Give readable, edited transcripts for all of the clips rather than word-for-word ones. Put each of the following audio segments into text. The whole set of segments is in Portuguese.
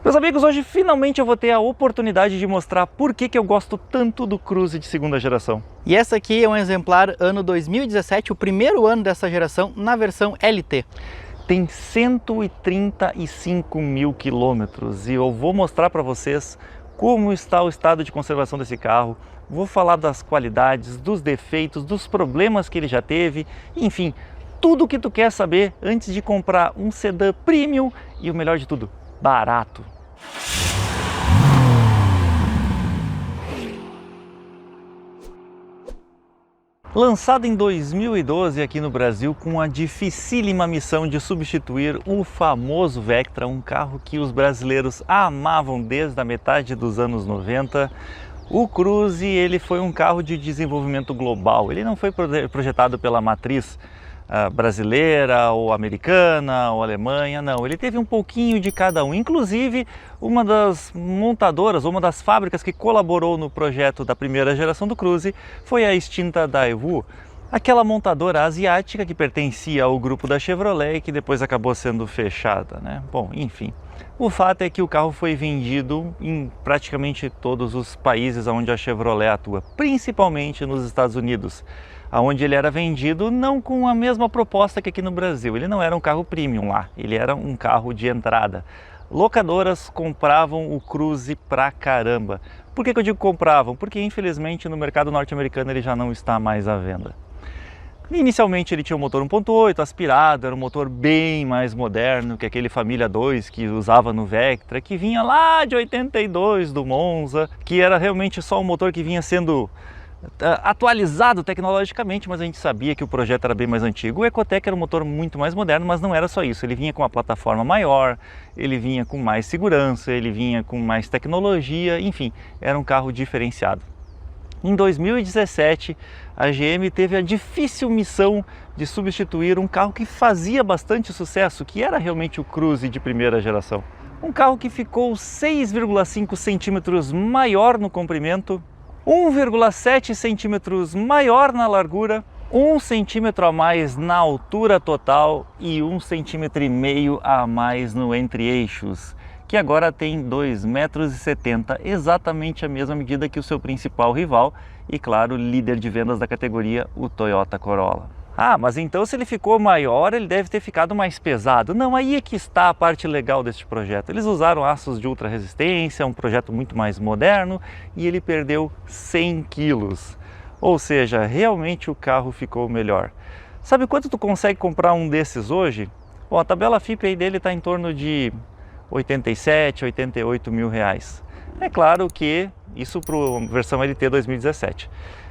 Meus amigos, hoje finalmente eu vou ter a oportunidade de mostrar por que eu gosto tanto do Cruze de segunda geração. E essa aqui é um exemplar ano 2017, o primeiro ano dessa geração na versão LT. Tem 135 mil quilômetros e eu vou mostrar para vocês como está o estado de conservação desse carro. Vou falar das qualidades, dos defeitos, dos problemas que ele já teve, enfim, tudo o que tu quer saber antes de comprar um sedã premium e o melhor de tudo, barato. Lançado em 2012 aqui no Brasil com a dificílima missão de substituir o famoso Vectra, um carro que os brasileiros amavam desde a metade dos anos 90, o Cruze ele foi um carro de desenvolvimento global. Ele não foi projetado pela matriz brasileira ou americana ou Alemanha, não, ele teve um pouquinho de cada um. Inclusive uma das montadoras, uma das fábricas que colaborou no projeto da primeira geração do Cruze foi a extinta Daewoo, aquela montadora asiática que pertencia ao grupo da Chevrolet e que depois acabou sendo fechada, né? Bom, enfim, o fato é que o carro foi vendido em praticamente todos os países onde a Chevrolet atua, principalmente nos Estados Unidos, onde ele era vendido não com a mesma proposta que aqui no Brasil. Ele não era um carro premium lá, ele era um carro de entrada. Locadoras compravam o Cruze pra caramba. Por que eu digo compravam? Porque infelizmente no mercado norte-americano ele já não está mais à venda. Inicialmente ele tinha um motor 1.8 aspirado, era um motor bem mais moderno que aquele Família 2 que usava no Vectra, que vinha lá de 82 do Monza, que era realmente só um motor que vinha sendo atualizado tecnologicamente, mas a gente sabia que o projeto era bem mais antigo. O Ecotec era um motor muito mais moderno, mas não era só isso. Ele vinha com uma plataforma maior, ele vinha com mais segurança, ele vinha com mais tecnologia, enfim, era um carro diferenciado. Em 2017, a GM teve a difícil missão de substituir um carro que fazia bastante sucesso, que era realmente o Cruze de primeira geração. Um carro que ficou 6,5 centímetros maior no comprimento, 1,7 centímetros maior na largura, 1 centímetro a mais na altura total e 1,5 centímetros a mais no entre-eixos, que agora tem 2,70 metros, exatamente a mesma medida que o seu principal rival e, claro, líder de vendas da categoria, o Toyota Corolla. Ah, mas então se ele ficou maior, ele deve ter ficado mais pesado. Não, aí é que está a parte legal deste projeto. Eles usaram aços de ultra resistência, um projeto muito mais moderno, e ele perdeu 100 quilos. Ou seja, realmente o carro ficou melhor. Sabe quanto tu consegue comprar um desses hoje? Bom, a tabela FIPE aí dele está em torno de 87, 88 mil reais. É claro que isso para a versão LT 2017.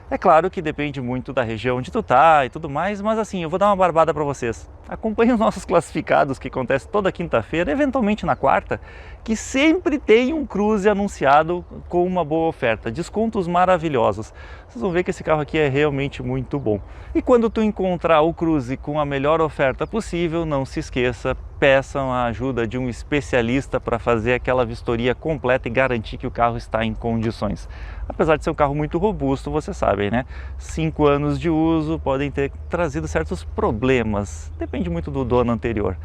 É claro que depende muito da região onde tu tá e tudo mais, mas assim, eu vou dar uma barbada para vocês. Acompanhe os nossos classificados que acontece toda quinta-feira, eventualmente na quarta, que sempre tem um Cruze anunciado com uma boa oferta, descontos maravilhosos. Vocês vão ver que esse carro aqui é realmente muito bom. E quando tu encontrar o Cruze com a melhor oferta possível, não se esqueça, peçam a ajuda de um especialista para fazer aquela vistoria completa e garantir que o carro está em condições. Apesar de ser um carro muito robusto, vocês sabem, né? 5 anos de uso podem ter trazido certos problemas, depende muito do dono anterior.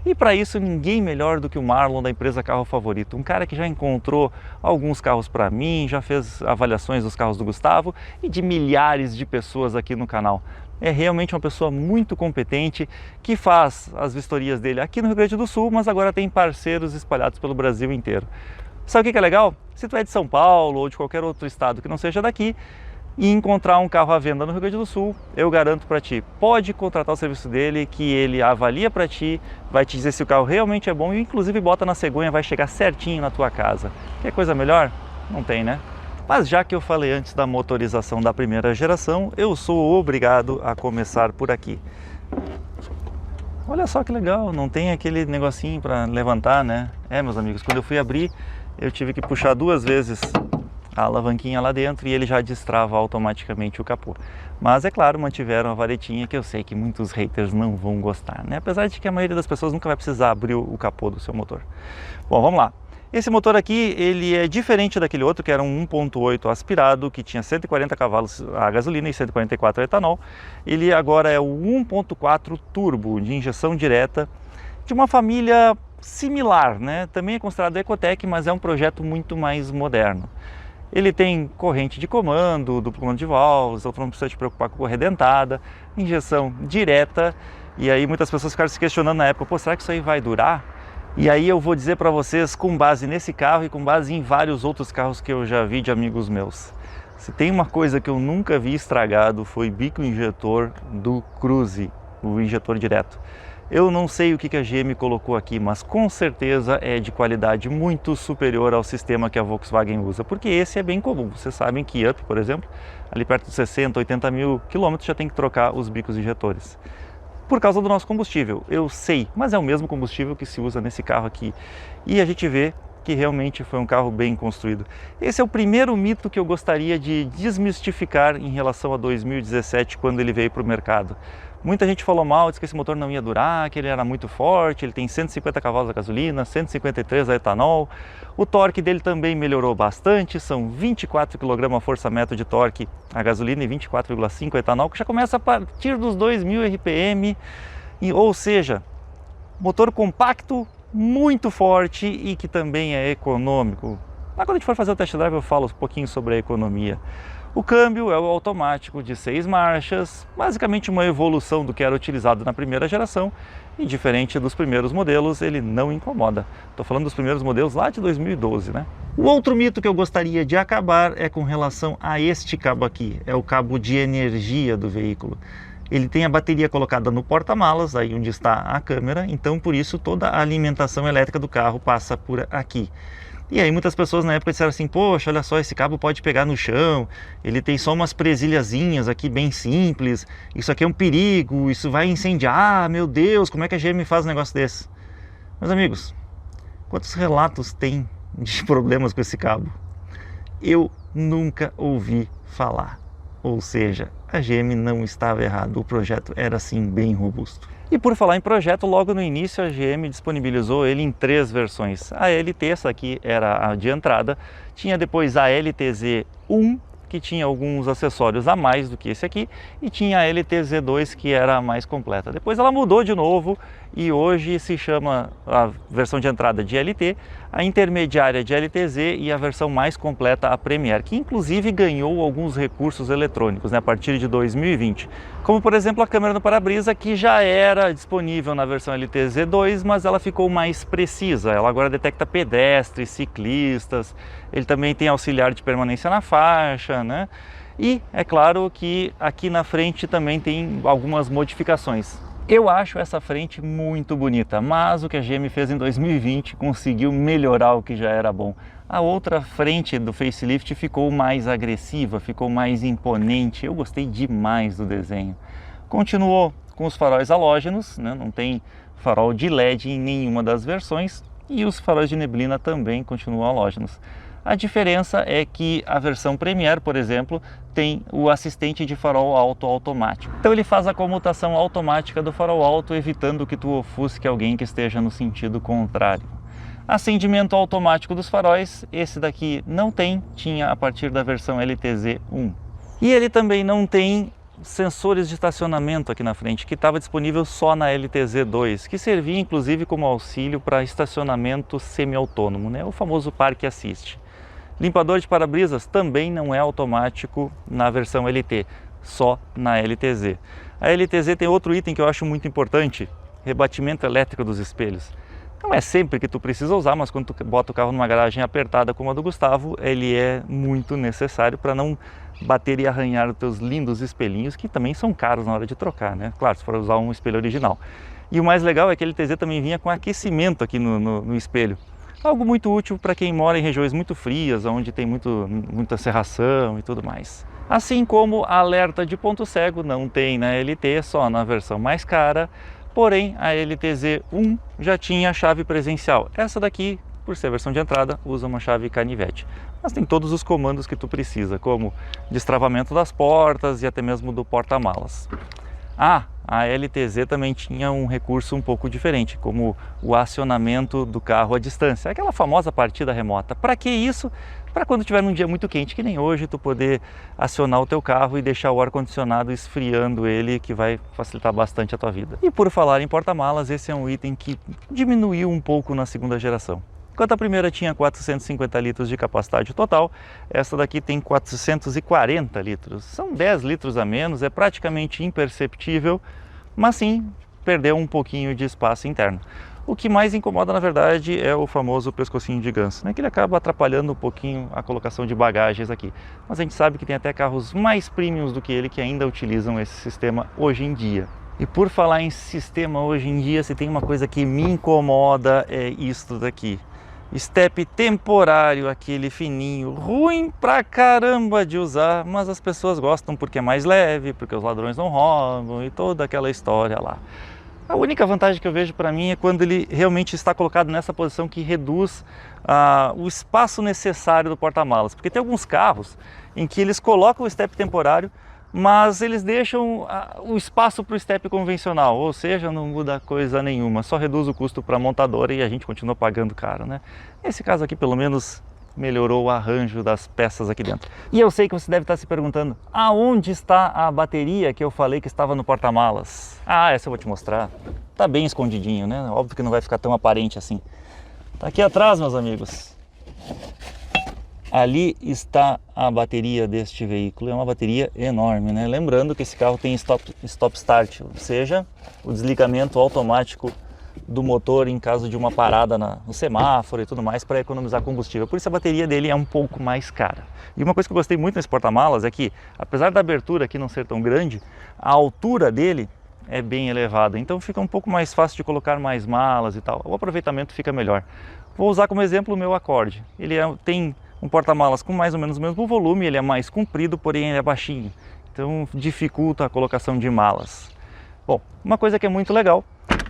E para isso ninguém melhor do que o Marlon da empresa Carro Favorito, um cara que já encontrou alguns carros para mim, já fez avaliações dos carros do Gustavo e de milhares de pessoas aqui no canal. É realmente uma pessoa muito competente que faz as vistorias dele aqui no Rio Grande do Sul, mas agora tem parceiros espalhados pelo Brasil inteiro. Sabe o que é legal? Se tu é de São Paulo ou de qualquer outro estado que não seja daqui e encontrar um carro à venda no Rio Grande do Sul, eu garanto para ti, pode contratar o serviço dele, que ele avalia para ti, vai te dizer se o carro realmente é bom e inclusive bota na cegonha, vai chegar certinho na tua casa. Quer coisa melhor? Não tem, né? Mas já que eu falei antes da motorização da primeira geração, eu sou obrigado a começar por aqui. Olha só que legal, não tem aquele negocinho para levantar, né? É, meus amigos, quando eu fui abrir, eu tive que puxar 2 vezes a alavanquinha lá dentro e ele já destrava automaticamente o capô. Mas é claro, mantiveram a varetinha, que eu sei que muitos haters não vão gostar, né? Apesar de que a maioria das pessoas nunca vai precisar abrir o capô do seu motor. Bom, vamos lá. Esse motor aqui, ele é diferente daquele outro, que era um 1.8 aspirado, que tinha 140 cavalos a gasolina e 144 a etanol. Ele agora é o 1.4 turbo, de injeção direta, de uma família similar, né? Também é considerado Ecotec, mas é um projeto muito mais moderno. Ele tem corrente de comando, duplo comando de válvulas, então não precisa te preocupar com correia dentada, injeção direta. E aí muitas pessoas ficaram se questionando na época, pô, será que isso aí vai durar? E aí eu vou dizer para vocês, com base nesse carro e com base em vários outros carros que eu já vi de amigos meus. Se tem uma coisa que eu nunca vi estragado, foi bico injetor do Cruze, o injetor direto. Eu não sei o que a GM colocou aqui, mas com certeza é de qualidade muito superior ao sistema que a Volkswagen usa, porque esse é bem comum. Vocês sabem que Up, por exemplo, ali perto de 60, 80 mil quilômetros já tem que trocar os bicos injetores. Por causa do nosso combustível, eu sei, mas é o mesmo combustível que se usa nesse carro aqui. E a gente vê que realmente foi um carro bem construído. Esse é o primeiro mito que eu gostaria de desmistificar em relação a 2017, quando ele veio para o mercado. Muita gente falou mal, disse que esse motor não ia durar, que ele era muito forte, ele tem 150 cavalos a gasolina, 153 a etanol. O torque dele também melhorou bastante, são 24 kgfm de torque a gasolina e 24,5 a etanol, que já começa a partir dos 2.000 RPM, ou seja, motor compacto, muito forte e que também é econômico. Mas quando a gente for fazer o test drive eu falo um pouquinho sobre a economia. O câmbio é o automático de 6 marchas, basicamente uma evolução do que era utilizado na primeira geração e diferente dos primeiros modelos, ele não incomoda. Estou falando dos primeiros modelos lá de 2012, né? O outro mito que eu gostaria de acabar é com relação a este cabo aqui, é o cabo de energia do veículo. Ele tem a bateria colocada no porta-malas, aí onde está a câmera, então por isso toda a alimentação elétrica do carro passa por aqui. E aí muitas pessoas na época disseram assim, poxa, olha só, esse cabo pode pegar no chão, ele tem só umas presilhazinhas aqui bem simples, isso aqui é um perigo, isso vai incendiar, meu Deus, como é que a GM faz um negócio desse? Meus amigos, quantos relatos tem de problemas com esse cabo? Eu nunca ouvi falar. Ou seja, a GM não estava errado, o projeto era sim bem robusto. E por falar em projeto, logo no início a GM disponibilizou ele em 3 versões. A LT, essa aqui era a de entrada, tinha depois a LTZ1, que tinha alguns acessórios a mais do que esse aqui, e tinha a LTZ2, que era a mais completa. Depois ela mudou de novo e hoje se chama a versão de entrada de LT, a intermediária de LTZ e a versão mais completa, a Premier, que inclusive ganhou alguns recursos eletrônicos, né, a partir de 2020. Como por exemplo a câmera no para-brisa, que já era disponível na versão LTZ2, mas ela ficou mais precisa. Ela agora detecta pedestres, ciclistas, ele também tem auxiliar de permanência na faixa, né? E é claro que aqui na frente também tem algumas modificações. Eu acho essa frente muito bonita, mas o que a GM fez em 2020 conseguiu melhorar o que já era bom. A outra frente do facelift ficou mais agressiva, ficou mais imponente. Eu gostei demais do desenho. Continuou com os faróis halógenos, né? Não tem farol de LED em nenhuma das versões, e os faróis de neblina também continuam halógenos. A diferença é que a versão Premier, por exemplo, tem o assistente de farol alto automático. Então ele faz a comutação automática do farol alto, evitando que tu ofusque alguém que esteja no sentido contrário. Acendimento automático dos faróis, esse daqui não tem, tinha a partir da versão LTZ1. E ele também não tem sensores de estacionamento aqui na frente, que estava disponível só na LTZ2, que servia inclusive como auxílio para estacionamento semi-autônomo, né? O famoso Parque Assist. Limpador de para-brisas também não é automático na versão LT, só na LTZ. A LTZ tem outro item que eu acho muito importante, rebatimento elétrico dos espelhos. Não é sempre que tu precisa usar, mas quando tu bota o carro numa garagem apertada como a do Gustavo, ele é muito necessário para não bater e arranhar os teus lindos espelhinhos, que também são caros na hora de trocar, né? Claro, se for usar um espelho original. E o mais legal é que a LTZ também vinha com aquecimento aqui no espelho. Algo muito útil para quem mora em regiões muito frias, onde tem muita serração e tudo mais. Assim como alerta de ponto cego não tem na LT, só na versão mais cara, porém a LTZ1 já tinha chave presencial. Essa daqui, por ser a versão de entrada, usa uma chave canivete. Mas tem todos os comandos que tu precisa, como destravamento das portas e até mesmo do porta-malas. A LTZ também tinha um recurso um pouco diferente, como o acionamento do carro à distância, aquela famosa partida remota. Para que isso? Para quando tiver um dia muito quente, que nem hoje, tu poder acionar o teu carro e deixar o ar-condicionado esfriando ele, que vai facilitar bastante a tua vida. E por falar em porta-malas, esse é um item que diminuiu um pouco na segunda geração. Enquanto a primeira tinha 450 litros de capacidade total, essa daqui tem 440 litros. São 10 litros a menos, é praticamente imperceptível, mas sim, perdeu um pouquinho de espaço interno. O que mais incomoda, na verdade, é o famoso pescocinho de ganso, né? Que ele acaba atrapalhando um pouquinho a colocação de bagagens aqui. Mas a gente sabe que tem até carros mais premiums do que ele que ainda utilizam esse sistema hoje em dia. E por falar em sistema hoje em dia, se tem uma coisa que me incomoda é isto daqui. Step temporário, aquele fininho, ruim pra caramba de usar, mas as pessoas gostam porque é mais leve, porque os ladrões não roubam e toda aquela história lá. A única vantagem que eu vejo para mim é quando ele realmente está colocado nessa posição que reduz o espaço necessário do porta-malas, porque tem alguns carros em que eles colocam o step temporário, mas eles deixam o espaço para o step convencional, ou seja, não muda coisa nenhuma, só reduz o custo para a montadora e a gente continua pagando caro, né? Nesse caso aqui, pelo menos, melhorou o arranjo das peças aqui dentro. E eu sei que você deve estar se perguntando, aonde está a bateria que eu falei que estava no porta-malas? Essa eu vou te mostrar. Tá bem escondidinho, né? Óbvio que não vai ficar tão aparente assim. Tá aqui atrás, meus amigos. Ali está a bateria deste veículo, é uma bateria enorme, né? Lembrando que esse carro tem stop start, ou seja, o desligamento automático do motor em caso de uma parada no semáforo e tudo mais para economizar combustível. Por isso a bateria dele é um pouco mais cara. E uma coisa que eu gostei muito nesse porta-malas é que, apesar da abertura aqui não ser tão grande, a altura dele é bem elevada, então fica um pouco mais fácil de colocar mais malas e tal. O aproveitamento fica melhor. Vou usar como exemplo o meu Accord. Ele tem um porta-malas com mais ou menos o mesmo volume, ele é mais comprido, porém ele é baixinho, então dificulta a colocação de malas. Bom, uma coisa que é muito legal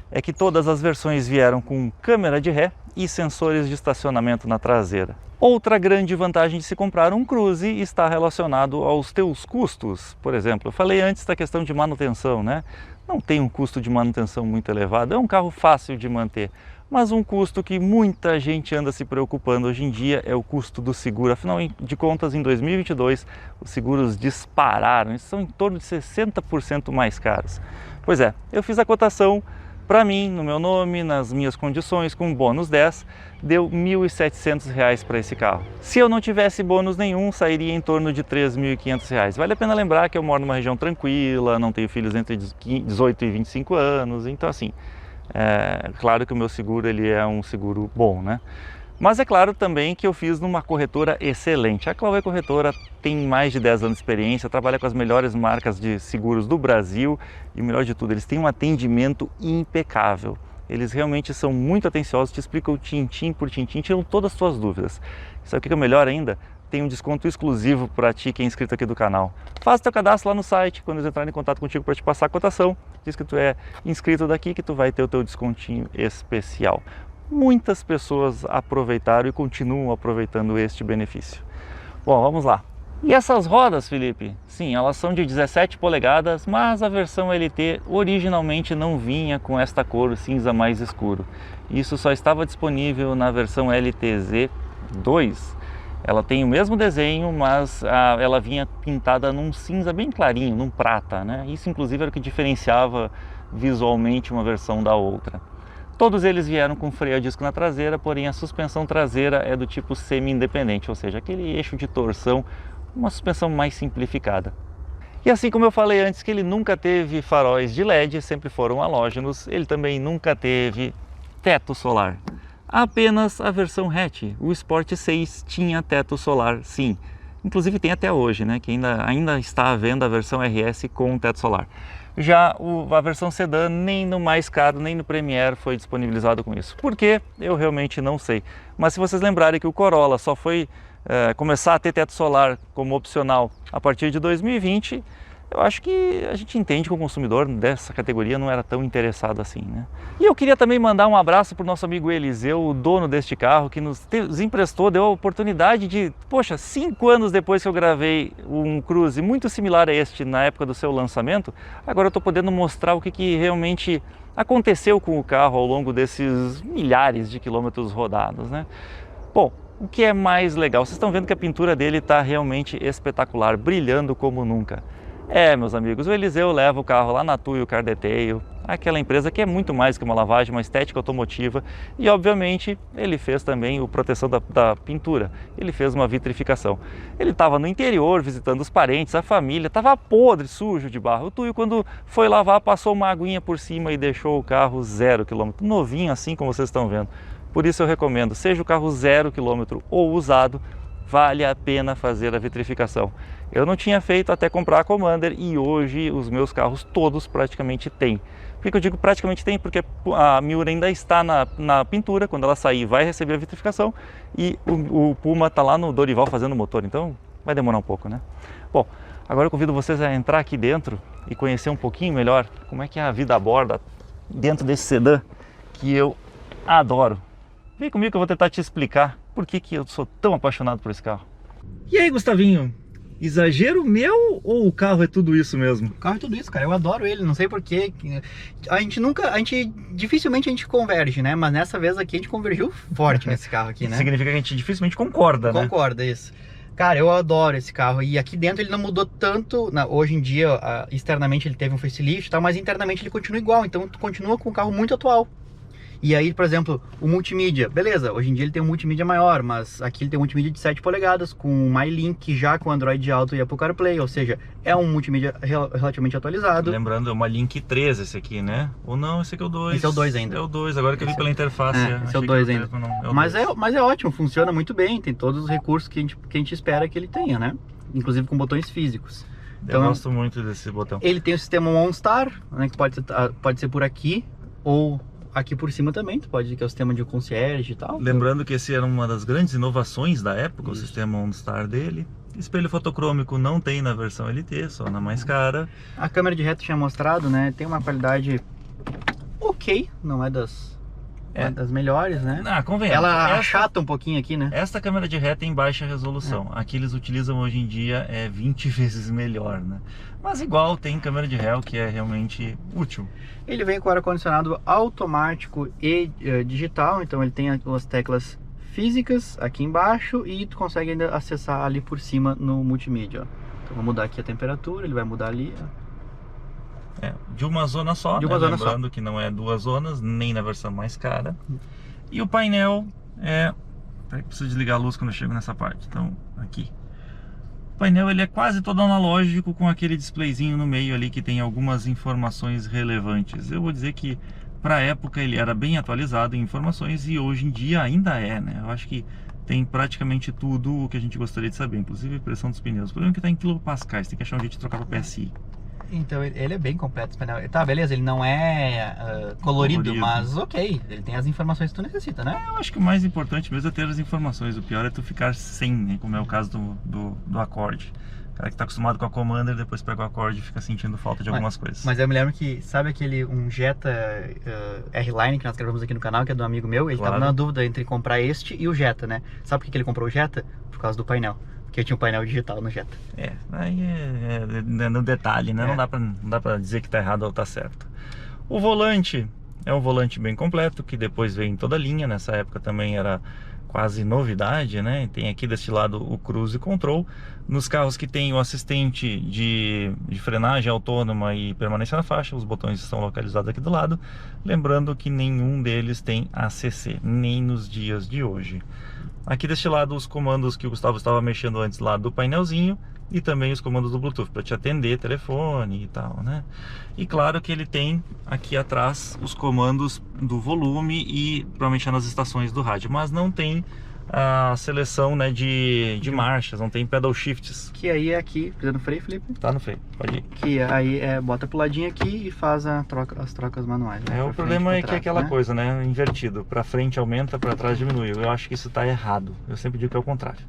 é que todas as versões vieram com câmera de ré e sensores de estacionamento na traseira. Outra grande vantagem de se comprar um Cruze está relacionado aos teus custos. Por exemplo, eu falei antes da questão de manutenção, né? Não tem um custo de manutenção muito elevado, é um carro fácil de manter. Mas um custo que muita gente anda se preocupando hoje em dia é o custo do seguro. Afinal de contas, em 2022, os seguros dispararam, eles são em torno de 60% mais caros. Pois é, eu fiz a cotação para mim, no meu nome, nas minhas condições, com bônus 10, deu R$ 1.700 para esse carro. Se eu não tivesse bônus nenhum, sairia em torno de R$ 3.500. Vale a pena lembrar que eu moro numa região tranquila, não tenho filhos entre 18 e 25 anos, então assim, claro que o meu seguro ele é um seguro bom, né? Mas é claro também que eu fiz numa corretora excelente. A Clauê Corretora tem mais de 10 anos de experiência, trabalha com as melhores marcas de seguros do Brasil e o melhor de tudo, eles têm um atendimento impecável. Eles realmente são muito atenciosos, te explicam tintim por tintim, tiram todas as suas dúvidas. Sabe o que é melhor ainda? Tem um desconto exclusivo para ti que é inscrito aqui do canal. Faça teu cadastro lá no site, quando eles entrarem em contato contigo para te passar a cotação, diz que tu é inscrito daqui que tu vai ter o teu descontinho especial. Muitas pessoas aproveitaram e continuam aproveitando este benefício. Bom, vamos lá. E essas rodas, Felipe? Sim, elas são de 17 polegadas, mas a versão LT originalmente não vinha com esta cor cinza mais escuro. Isso só estava disponível na versão LTZ 2. Ela tem o mesmo desenho, mas ela vinha pintada num cinza bem clarinho, num prata, né? Isso inclusive era o que diferenciava visualmente uma versão da outra. Todos eles vieram com freio a disco na traseira, porém a suspensão traseira é do tipo semi-independente, ou seja, aquele eixo de torção, uma suspensão mais simplificada. E assim como eu falei antes que ele nunca teve faróis de LED, sempre foram halógenos, ele também nunca teve teto solar. Apenas a versão hatch, o Sport 6, tinha teto solar, sim. Inclusive tem até hoje, né, que ainda está à venda a versão RS com teto solar. Já a versão sedã, nem no mais caro, nem no Premier foi disponibilizado com isso. Por quê? Eu realmente não sei. Mas se vocês lembrarem que o Corolla só foi começar a ter teto solar como opcional a partir de 2020, eu acho que a gente entende que o consumidor dessa categoria não era tão interessado assim, né? E eu queria também mandar um abraço para o nosso amigo Eliseu, o dono deste carro, que nos emprestou, deu a oportunidade de, poxa, 5 anos depois que eu gravei um Cruze muito similar a este na época do seu lançamento, agora eu estou podendo mostrar o que realmente aconteceu com o carro ao longo desses milhares de quilômetros rodados, né? Bom, o que é mais legal, vocês estão vendo que a pintura dele está realmente espetacular, brilhando como nunca. Meus amigos, o Eliseu leva o carro lá na Tuyo Car Detail, aquela empresa que é muito mais que uma lavagem, uma estética automotiva, e obviamente ele fez também a proteção da pintura, ele fez uma vitrificação. Ele estava no interior visitando os parentes, a família, estava podre, sujo de barro. O Tuyo, quando foi lavar, passou uma aguinha por cima e deixou o carro 0 km, novinho assim como vocês estão vendo. Por isso eu recomendo, seja o carro 0 km ou usado, vale a pena fazer a vitrificação. Eu não tinha feito até comprar a Commander e hoje os meus carros todos praticamente têm. Por que eu digo praticamente tem? Porque a Miura ainda está na pintura, quando ela sair vai receber a vitrificação e o Puma está lá no Dorival fazendo o motor, então vai demorar um pouco, né? Bom, agora eu convido vocês a entrar aqui dentro e conhecer um pouquinho melhor como é que é a vida a bordo dentro desse sedã que eu adoro. Vem comigo que eu vou tentar te explicar por que eu sou tão apaixonado por esse carro. E aí, Gustavinho? Exagero meu ou o carro é tudo isso mesmo? O carro é tudo isso, cara. Eu adoro ele, não sei porquê. Dificilmente a gente converge, né? Mas nessa vez aqui a gente convergiu forte nesse carro aqui, né? Significa que a gente dificilmente concorda, né? Concorda, isso. Cara, eu adoro esse carro. E aqui dentro ele não mudou tanto. Hoje em dia, externamente ele teve um facelift e tal, mas internamente ele continua igual. Então tu continua com um carro muito atual. E aí, por exemplo, o multimídia, beleza, hoje em dia ele tem um multimídia maior, mas aqui ele tem um multimídia de 7 polegadas, com o MyLink já com Android Auto e Apple CarPlay, ou seja, é um multimídia relativamente atualizado. Lembrando, é uma Link 3 esse aqui, né? Ou não, esse aqui é o 2. Esse é o 2 ainda. É o 2, agora que eu vi pela interface. Esse é o 2 ainda. Mas é ótimo, funciona muito bem, tem todos os recursos que a gente espera que ele tenha, né? Inclusive com botões físicos. Então, eu gosto muito desse botão. Ele tem o sistema OnStar, né, que pode ser por aqui, ou aqui por cima também, tu pode dizer que é o sistema de concierge e tal. Lembrando que esse era uma das grandes inovações da época, o sistema OnStar dele. Espelho fotocrômico não tem na versão LT, só na mais cara. A câmera de reto tinha mostrado, né? Tem uma qualidade ok, não é das melhores, né? Convenhamos. Ela achata um pouquinho aqui, né? Esta câmera de reto é em baixa resolução. Aqui eles utilizam hoje em dia 20 vezes melhor, né? Mas igual tem câmera de réu que é realmente útil. Ele vem com ar-condicionado automático e digital, então ele tem as teclas físicas aqui embaixo e tu consegue ainda acessar ali por cima no multimídia, ó. Então vou mudar aqui a temperatura, ele vai mudar ali, ó. De uma zona só, de uma zona lembrando só, que não é 2 zonas, nem na versão mais cara. E o painel preciso desligar a luz quando eu chego nessa parte, então aqui. O painel ele é quase todo analógico, com aquele displayzinho no meio ali que tem algumas informações relevantes. Eu vou dizer que para a época ele era bem atualizado em informações e hoje em dia ainda é, né? Eu acho que tem praticamente tudo o que a gente gostaria de saber, inclusive a pressão dos pneus. O problema é que está em quilopascais, tem que achar um jeito de trocar para PSI. Então ele é bem completo esse painel. Tá, beleza, ele não é colorido, mas ok, ele tem as informações que tu necessita, né? Eu acho que o mais importante mesmo é ter as informações. O pior é tu ficar sem, né? Como é o caso do Accord. O cara que tá acostumado com a Commander, depois pega o Accord e fica sentindo falta de algumas coisas. Mas eu me lembro que, sabe um Jetta R-Line que nós gravamos aqui no canal, que é do amigo meu? Ele tava na dúvida entre comprar este e o Jetta, né? Sabe por que ele comprou o Jetta? Por causa do painel. Porque eu tinha um painel digital no Jetta. Aí é no detalhe, né? Não dá pra dizer que tá errado ou tá certo. O volante é um volante bem completo, que depois veio em toda a linha. Nessa época também era quase novidade, né? Tem aqui deste lado o Cruise Control. Nos carros que tem o assistente de frenagem autônoma e permanência na faixa, os botões estão localizados aqui do lado. Lembrando que nenhum deles tem ACC, nem nos dias de hoje. Aqui deste lado os comandos que o Gustavo estava mexendo antes lá do painelzinho, e também os comandos do Bluetooth para te atender telefone e tal, né? E claro que ele tem aqui atrás os comandos do volume e para mexer nas estações do rádio, mas não tem a seleção, né, de marchas, não tem pedal shifts. Que aí é aqui, pisando no freio, Felipe. Tá no freio, pode ir. Que aí bota pro ladinho aqui e faz as trocas manuais. Né? O problema é que é aquela coisa, né, invertido. Pra frente aumenta, pra trás diminui. Eu acho que isso tá errado. Eu sempre digo que é o contrário.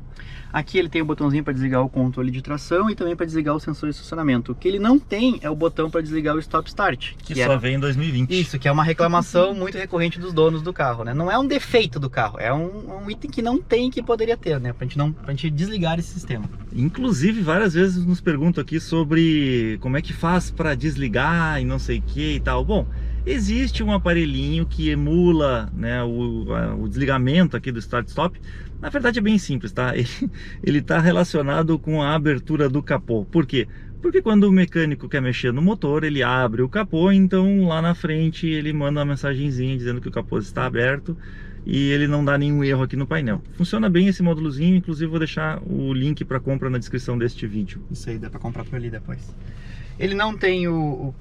Aqui ele tem o botãozinho para desligar o controle de tração e também para desligar o sensor de estacionamento. O que ele não tem é o botão para desligar o Stop Start. Que só veio em 2020. Isso, que é uma reclamação muito recorrente dos donos do carro, né? Não é um defeito do carro, é um item que não tem que poderia ter, né? Pra gente desligar esse sistema. Inclusive, várias vezes nos perguntam aqui sobre como é que faz para desligar e não sei o que e tal. Bom, existe um aparelhinho que emula, né, o desligamento aqui do Start-Stop. Na verdade é bem simples, tá? Ele está relacionado com a abertura do capô. Por quê? Porque quando o mecânico quer mexer no motor, ele abre o capô, então lá na frente ele manda uma mensagenzinha dizendo que o capô está aberto e ele não dá nenhum erro aqui no painel. Funciona bem esse módulozinho, inclusive vou deixar o link para compra na descrição deste vídeo. Isso aí, dá para comprar por ali depois. Ele não tem o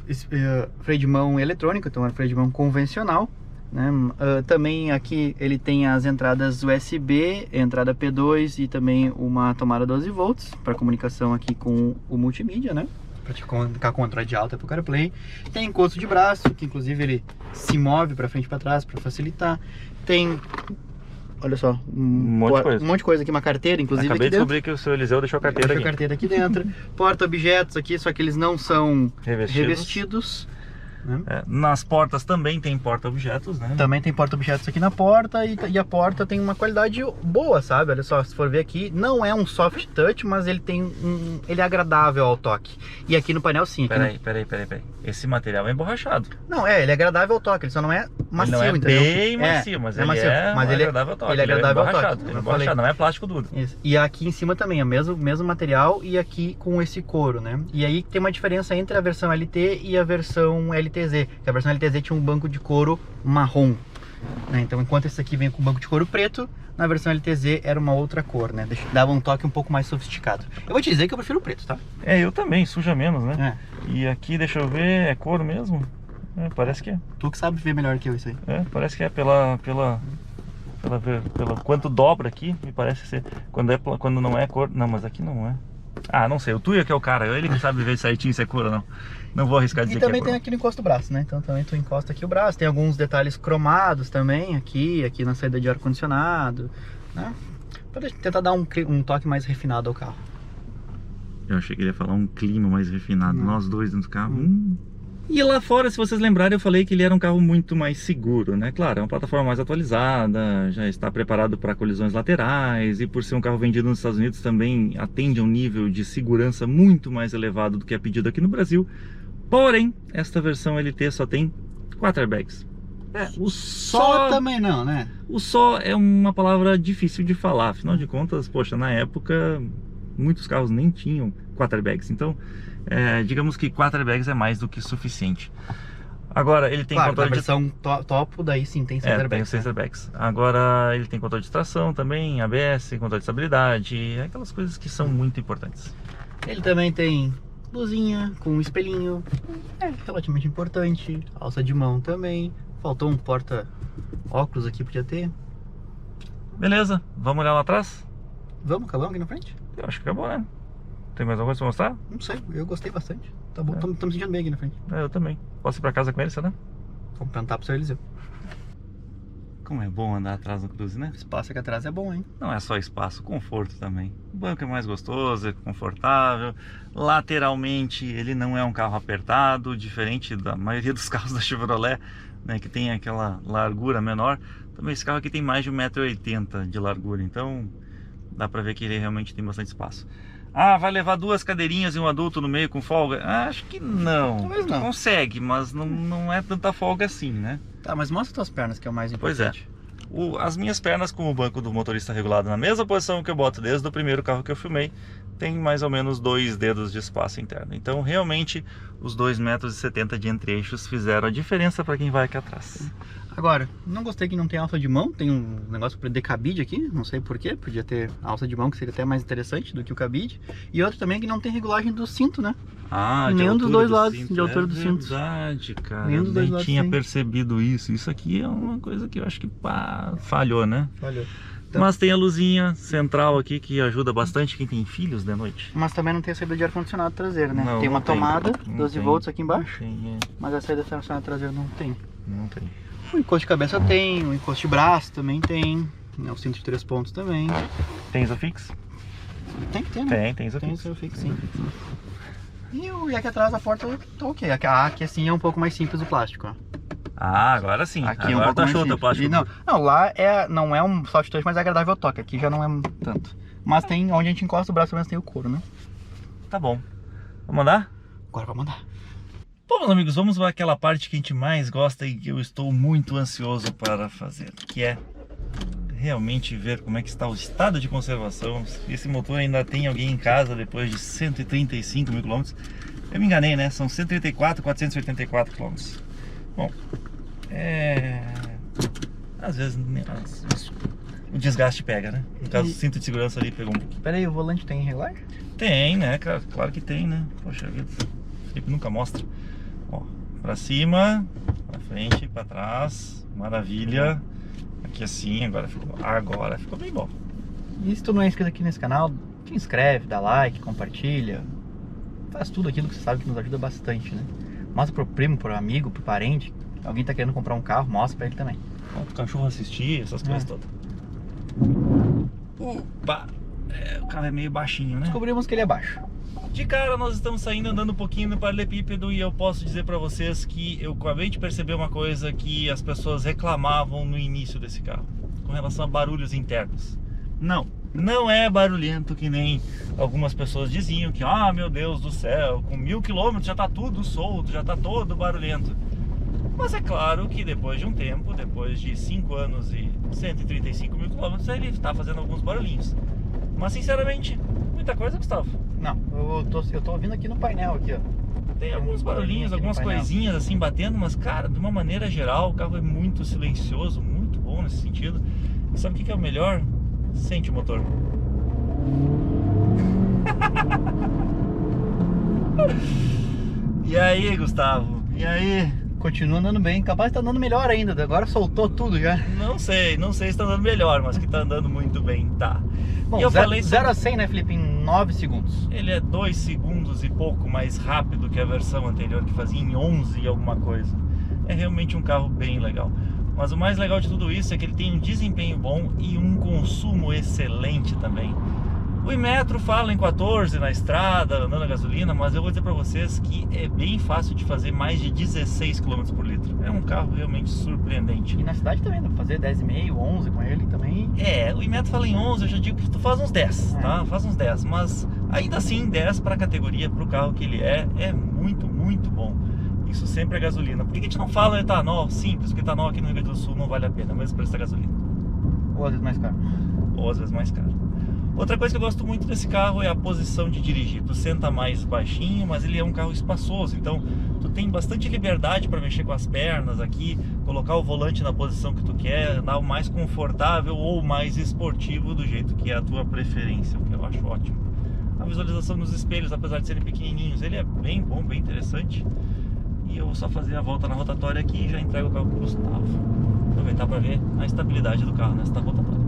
freio de mão eletrônico, então é freio de mão convencional. Né? Também aqui ele tem as entradas USB, entrada P2 e também uma tomada 12 volts para comunicação aqui com o multimídia, né? Para te comunicar com o Android Auto para o CarPlay. Tem encosto de braço, que inclusive ele se move para frente e para trás para facilitar. Tem, olha só, um monte de coisa aqui, uma carteira, inclusive. Acabei aqui de descobrir que o seu Eliseu deixou a carteira aqui. Deixou a carteira aqui dentro. Porta-objetos aqui, só que eles não são revestidos. Né? Nas portas também tem porta-objetos, né? Também tem porta-objetos aqui na porta e a porta tem uma qualidade boa, sabe? Olha só, se for ver aqui, não é um soft touch, mas ele tem ele é agradável ao toque. E aqui no painel sim. Peraí. Esse material é emborrachado. Não, ele é agradável ao toque, ele só não é macio, ele não é entendeu? bem macio, mas ele é agradável ao toque. Ele é agradável ao toque. Ele é emborrachado, não é plástico duro. Isso. E aqui em cima também é o mesmo material e aqui com esse couro, né? E aí tem uma diferença entre a versão LT e a versão LTZ. Que a versão LTZ tinha um banco de couro marrom, né? Então enquanto esse aqui vem com banco de couro preto, na versão LTZ era uma outra cor, né? Dava um toque um pouco mais sofisticado. Eu vou te dizer que eu prefiro o preto, tá? Eu também, suja menos, né? E aqui, deixa eu ver, é couro mesmo? Parece que é. Tu que sabe ver melhor que eu isso aí. Parece que é pela quanto dobra aqui, me parece ser. Quando não é cor. Não, mas aqui não é. Ah, não sei, o Tuya que é o cara, ele que sabe ver certinho se é cor ou não. Não vou arriscar dizer que é cor. E também tem aqui no encosto do braço, né? Então também tu encosta aqui o braço. Tem alguns detalhes cromados também aqui na saída de ar-condicionado, né? Pra tentar dar um toque mais refinado ao carro. Eu achei que ele ia falar um clima mais refinado, nós dois dentro do carro. E lá fora, se vocês lembrarem, eu falei que ele era um carro muito mais seguro, né? Claro, é uma plataforma mais atualizada, já está preparado para colisões laterais e por ser um carro vendido nos Estados Unidos também atende a um nível de segurança muito mais elevado do que é pedido aqui no Brasil. Porém, esta versão LT só tem 4 airbags. O só também não, né? O só é uma palavra difícil de falar, afinal de contas, poxa, na época muitos carros nem tinham 4 airbags, então digamos que 4 airbags é mais do que suficiente. Agora ele tem controle de versão topo, daí sim tem 6 airbags. Tem 6 airbags. Agora ele tem controle de tração também, ABS, controle de estabilidade, aquelas coisas que são muito importantes. Ele também tem luzinha com espelhinho, relativamente importante. Alça de mão também. Faltou um porta-óculos aqui, podia ter. Beleza, vamos olhar lá atrás? Vamos, acabamos aqui na frente? Eu acho que acabou, né? Tem mais alguma coisa pra mostrar? Não sei, eu gostei bastante. Tá bom, tô me sentindo bem aqui na frente. Eu também. Posso ir pra casa com ele, será? Vamos perguntar pro seu Eliseu. Como é bom andar atrás do Cruze, né? O espaço aqui atrás é bom, hein? Não é só espaço, conforto também. O banco é mais gostoso, é confortável. Lateralmente ele não é um carro apertado, diferente da maioria dos carros da Chevrolet, né, que tem aquela largura menor. Também esse carro aqui tem mais de 1,80 m de largura, então dá pra ver que ele realmente tem bastante espaço. Ah, vai levar 2 cadeirinhas e um adulto no meio com folga? Acho que não. Talvez não. Consegue, mas não é tanta folga assim, né? Tá, mas mostra tuas pernas, que é o mais importante. Pois é. As minhas pernas com o banco do motorista regulado na mesma posição que eu boto desde o primeiro carro que eu filmei, tem mais ou menos 2 dedos de espaço interno. Então realmente os 2,70 m de entre-eixos fizeram a diferença para quem vai aqui atrás. Agora, não gostei que não tem alça de mão, tem um negócio para de cabide aqui, não sei porquê, podia ter alça de mão que seria até mais interessante do que o cabide. E outro também que não tem regulagem do cinto, né? Nenhum dos dois lados de altura do cinto. Verdade, cara, Nenhum dos dois nem lados tinha tem. percebido isso. Isso aqui é uma coisa que eu acho que falhou, né? Falhou. Mas tem a luzinha central aqui que ajuda bastante quem tem filhos de noite. Mas também não tem a saída de ar-condicionado traseiro, né? Não, tem uma não tem. tomada, Não 12 tem. volts aqui embaixo, Tem, mas a saída de ar-condicionado traseiro não tem. não tem. O encosto de cabeça tem, o encosto de braço também tem, né? O cinto de 3 pontos também. Tem Isofix? Tem que ter, né? Tem Tem Isofix. Isofix, sim. E aqui atrás a porta tá ok. Aqui assim é um pouco mais simples o plástico, ó. Ah, agora sim. Aqui Agora é um pouco tá mais show o simples. plástico. E não, lá não é um soft touch, mas é agradável ao toque. Aqui já não é tanto. Mas tem onde a gente encosta o braço, pelo menos tem o couro, né? Tá bom. Vamos mandar? Agora vamos mandar. Bom, meus amigos, vamos para aquela parte que a gente mais gosta e que eu estou muito ansioso para fazer, que é realmente ver como é que está o estado de conservação. Se esse motor ainda tem alguém em casa depois de 135 mil quilômetros. Eu me enganei, né? São 134.484 quilômetros. Bom, às vezes o desgaste pega, né? No caso, o cinto de segurança ali pegou um pouquinho. Pera aí, o volante tem relógio? Tem, né? Claro que tem, né? Poxa vida, o Felipe nunca mostra. Ó, pra cima, pra frente, pra trás, maravilha. Aqui assim, agora ficou bem bom. E se tu não é inscrito aqui nesse canal, te inscreve, dá like, compartilha. Faz tudo aquilo que você sabe que nos ajuda bastante, né? Mostra pro primo, pro amigo, pro parente. Alguém tá querendo comprar um carro, mostra pra ele também. Ó, o cachorro assistir, essas coisas todas. Opa! O carro é meio baixinho, né? Descobrimos que ele é baixo. De cara, nós estamos saindo andando um pouquinho no paralelepípedo e eu posso dizer pra vocês que eu acabei de perceber uma coisa que as pessoas reclamavam no início desse carro, com relação a barulhos internos. Não é barulhento que nem algumas pessoas diziam que, ah, meu Deus do céu, com 1000 quilômetros já tá tudo solto, já tá todo barulhento. Mas é claro que depois de um tempo, depois de 5 anos e 135 mil quilômetros, ele está fazendo alguns barulhinhos. Mas sinceramente, muita coisa, Gustavo. Não, eu tô ouvindo aqui no painel aqui, ó. Tem alguns barulhinhos, algumas coisinhas assim batendo, mas cara, de uma maneira geral, o carro é muito silencioso, muito bom nesse sentido. E sabe o que é o melhor? Sente o motor. E aí, Gustavo? E aí? Continua andando bem, capaz de tá andando melhor ainda. Agora soltou tudo já. Não sei se tá andando melhor, mas que tá andando muito bem, tá. Bom, E eu falei 0 a 100, né, Felipe, em 9 segundos. Ele é 2 segundos e pouco mais rápido que a versão anterior, que fazia em 11 e alguma coisa. É realmente um carro bem legal. Mas o mais legal de tudo isso é que ele tem um desempenho bom e um consumo excelente também. O Inmetro fala em 14 na estrada, andando a gasolina, mas eu vou dizer para vocês que é bem fácil de fazer mais de 16 km por litro. É um carro realmente surpreendente. E na cidade também, dá pra fazer 10,5, 11 com ele também. O Inmetro fala em 11, eu já digo que tu faz uns 10, tá? Faz uns 10, mas ainda assim 10 para a categoria, para o carro que ele é muito, muito bom. Isso sempre é gasolina. Por que a gente não fala etanol? Simples, porque etanol aqui no Rio Grande do Sul não vale a pena, mesmo preço da gasolina. Ou às vezes mais caro. Ou às vezes mais caro. Outra coisa que eu gosto muito desse carro é a posição de dirigir. Tu senta mais baixinho, mas ele é um carro espaçoso, então tu tem bastante liberdade para mexer com as pernas aqui, colocar o volante na posição que tu quer, andar o mais confortável ou mais esportivo do jeito que é a tua preferência, o que eu acho ótimo. A visualização nos espelhos, apesar de serem pequenininhos, ele é bem bom, bem interessante. E eu vou só fazer a volta na rotatória aqui e já entrego o carro pro Gustavo. Aproveitar para ver a estabilidade do carro nesta rotatória.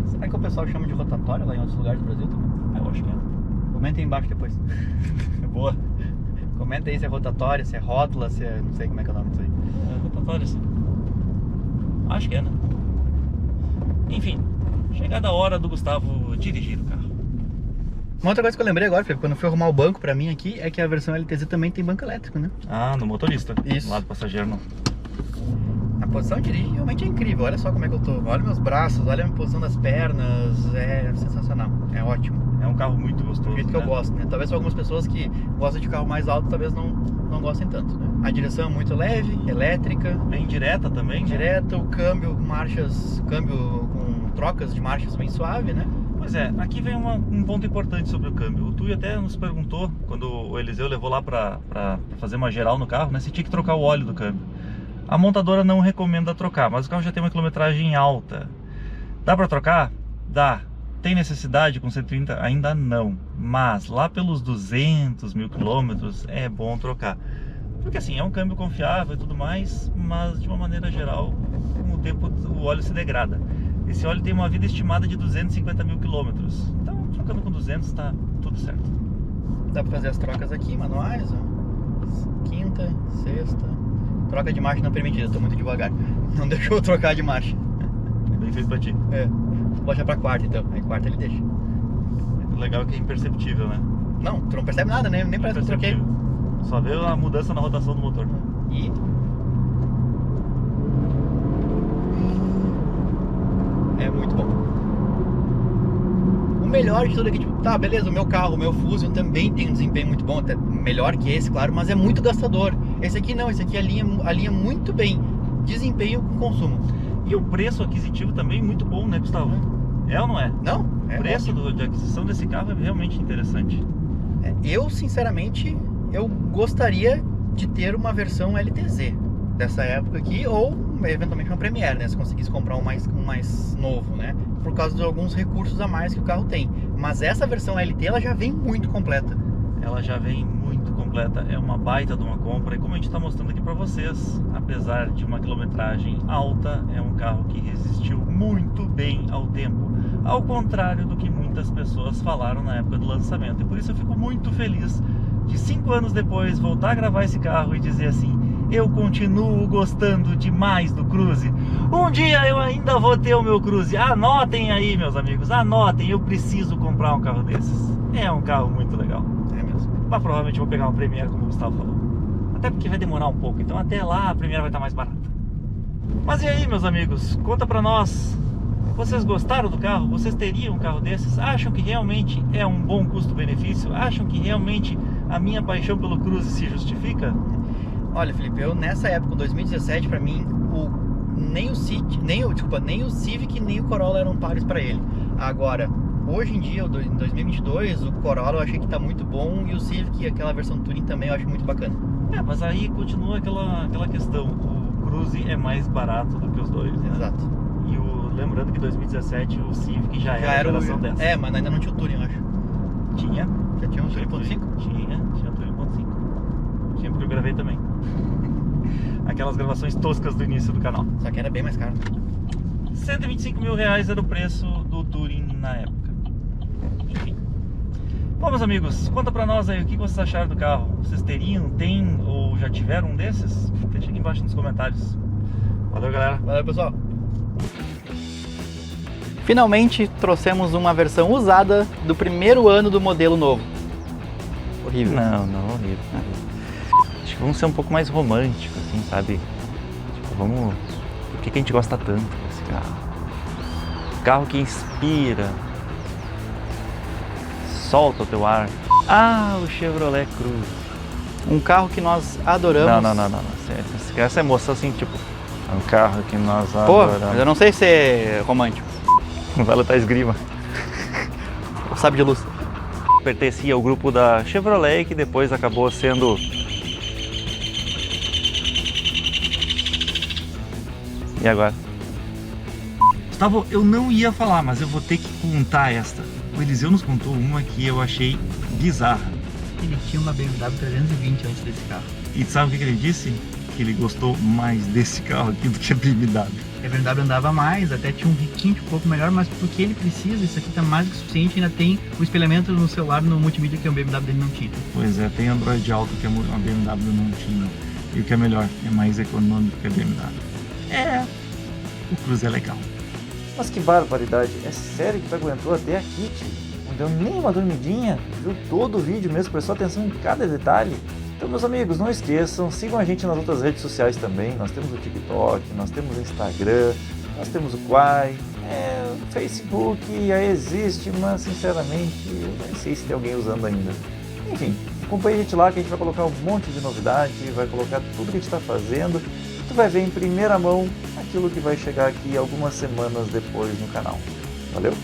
Será que o pessoal chama de rotatória lá em outros lugares do Brasil também? Eu acho que é. Comenta aí embaixo depois. Boa. Comenta aí se é rotatória, se é rótula, se é... não sei como é que é o nome disso aí. É rotatória, sim. Acho que é, né? Enfim, chegada a hora do Gustavo dirigir o carro. Uma outra coisa que eu lembrei agora, Felipe, quando eu fui arrumar o banco pra mim aqui, é que a versão LTZ também tem banco elétrico, né? Ah, no motorista. Isso. Lá do passageiro não. A posição de dirigir realmente é incrível, olha só como é que eu tô. Olha meus braços, olha a minha posição das pernas, é sensacional, é ótimo. É um carro muito gostoso, Do jeito que eu gosto, né? Talvez algumas pessoas que gostam de carro mais alto, talvez não gostem tanto, né? A direção é muito leve, elétrica. Bem direta também, né? Direta, o câmbio com trocas de marchas bem suave, né? Pois é, aqui vem um ponto importante sobre o câmbio. O Tui até nos perguntou, quando o Eliseu levou lá pra fazer uma geral no carro, né? Se tinha que trocar o óleo do câmbio. A montadora não recomenda trocar, mas o carro já tem uma quilometragem alta. Dá pra trocar? Dá. Tem necessidade com 130? Ainda não. Mas lá pelos 200 mil quilômetros é bom trocar. Porque assim, é um câmbio confiável e tudo mais, mas de uma maneira geral, com o tempo o óleo se degrada. Esse óleo tem uma vida estimada de 250 mil quilômetros. Então, trocando com 200 tá tudo certo. Dá pra fazer as trocas aqui, manuais, ó. Quinta, sexta. Troca de marcha não permitida, tô muito devagar. Não deixou eu trocar de marcha. Bem feito pra ti. É. Vou baixar pra quarta então. Aí quarta ele deixa. O legal é que é imperceptível, né? Não, tu não percebe nada, né? Nem parece que eu troquei. Só vê a mudança na rotação do motor. E... é muito bom. O melhor de tudo aqui, tipo, tá, beleza, o meu carro, o meu Fusion também tem um desempenho muito bom, até melhor que esse, claro, mas é muito gastador. Esse aqui não, esse aqui alinha muito bem desempenho com consumo. E o preço aquisitivo também muito bom, né, Gustavo? É ou não é? Não? O preço de aquisição desse carro é realmente interessante. Eu, sinceramente, eu gostaria de ter uma versão LTZ dessa época aqui, ou eventualmente uma Premier, né? Se conseguisse comprar um mais novo, né? Por causa de alguns recursos a mais que o carro tem. Mas essa versão LT, ela já vem muito completa. Ela já vem muito completa, é uma baita de uma compra. E como a gente está mostrando aqui para vocês, apesar de uma quilometragem alta, é um carro que resistiu muito bem ao tempo. Ao contrário do que muitas pessoas falaram na época do lançamento. E por isso eu fico muito feliz de 5 anos depois voltar a gravar esse carro e dizer assim: eu continuo gostando demais do Cruze. Um dia eu ainda vou ter o meu Cruze. Anotem aí, meus amigos, anotem. Eu preciso comprar um carro desses. É um carro muito legal. É mesmo. Mas provavelmente eu vou pegar uma Premier, como o Gustavo falou. Até porque vai demorar um pouco. Então até lá a Premier vai estar mais barata. Mas e aí, meus amigos? Conta pra nós. Vocês gostaram do carro? Vocês teriam um carro desses? Acham que realmente é um bom custo-benefício? Acham que realmente a minha paixão pelo Cruze se justifica? Olha, Felipe, eu nessa época, em 2017, pra mim, nem o Civic nem o Corolla eram pares pra ele. Agora, hoje em dia, em 2022, o Corolla eu achei que tá muito bom e o Civic, aquela versão Touring também eu acho muito bacana. É, mas aí continua aquela questão, o Cruze é mais barato do que os dois, né? Exato. E lembrando que em 2017 o Civic já era a geração dessa. É, mas ainda não tinha o Touring, eu acho. Tinha? Já tinha um Touring 1.5? Tinha Touring 1.5. Tinha, porque eu gravei também. Aquelas gravações toscas do início do canal. Só que era bem mais caro. 125 mil reais era o preço do Touring na época. Enfim. Bom, meus amigos, conta pra nós aí o que vocês acharam do carro. Vocês teriam, têm ou já tiveram um desses? Deixa aqui embaixo nos comentários. Valeu, galera. Valeu, pessoal. Finalmente trouxemos uma versão usada do primeiro ano do modelo novo. Horrível. Não, horrível. Acho que vamos ser um pouco mais românticos, assim, sabe? Tipo, vamos... Por que a gente gosta tanto desse carro? Carro que inspira. Solta o teu ar. Ah, o Chevrolet Cruze. Um carro que nós adoramos. Não. Essa emoção assim, tipo... É um carro que nós Pô, adoramos. mas eu não sei ser romântico. Vai lutar esgrima. Sabe de luz. Pertencia ao grupo da Chevrolet, que depois acabou sendo... E agora? Gustavo, eu não ia falar, mas eu vou ter que contar esta. O Eliseu nos contou uma que eu achei bizarra. Ele tinha uma BMW 320 antes desse carro. E sabe o que ele disse? Que ele gostou mais desse carro aqui do que a BMW. A BMW andava mais, até tinha um requinte um pouco melhor, mas porque ele precisa, isso aqui tá mais do que suficiente. Ainda tem o espelhamento no celular, no multimídia, que o BMW dele não tinha. Pois é, tem Android Auto que a BMW não tinha. E o que é melhor, é mais econômico que a BMW. O Cruze é legal. Mas que barbaridade, é sério que tu aguentou até aqui, tio? Não deu nem uma dormidinha? Viu todo o vídeo mesmo, prestou atenção em cada detalhe? Então, meus amigos, não esqueçam, sigam a gente nas outras redes sociais também. Nós temos o TikTok, nós temos o Instagram, nós temos o Quai, o Facebook já existe, mas sinceramente eu nem sei se tem alguém usando ainda. Enfim, acompanhe a gente lá que a gente vai colocar um monte de novidade, vai colocar tudo que a gente está fazendo. Tu vai ver em primeira mão aquilo que vai chegar aqui algumas semanas depois no canal. Valeu?